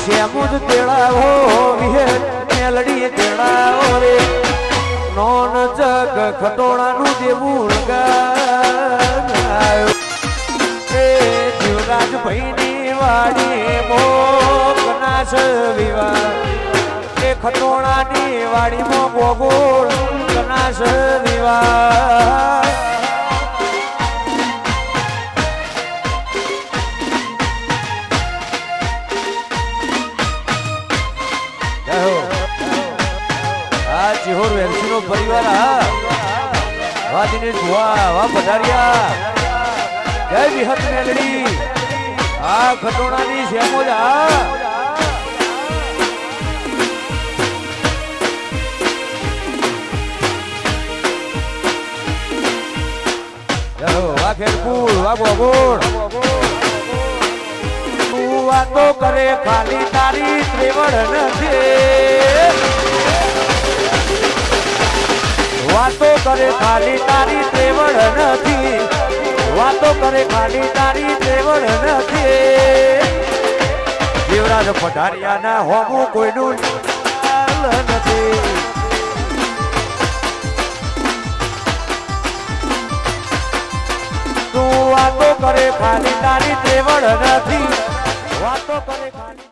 શ્યામુદ તેડાવો વિહે મેલડી તેડાવો રે નોન જગ ખટોળાનું દેવું લગાવ્યું એ જીવરાજ ભાઈની વાડી મોકનાશ વિવાહ એ ખટોળાની વાડીમાં ગોગોળ કનાશ વિવાહ ચિહોર વેરસી નો પરિવાર વાહ દિનેશ વાહ પધારિયા જય વિહત મેલડી ખટોણાની શ્યામો વાહ ખેરપુર વાહ બોગોળ તું વાતો કરે ખાલી તારી ત્રેવડ નથી વાતો કરે ખાલી તારી ત્રેવડ નથી વાતો કરે ખાલી તારી ત્રેવડ નથી દેવરાજ પઢારિયાના હોમું કોઈનું નથી તું વાતો કરે ખાલી તારી ત્રેવડ નથી વાતો કરે ખાલી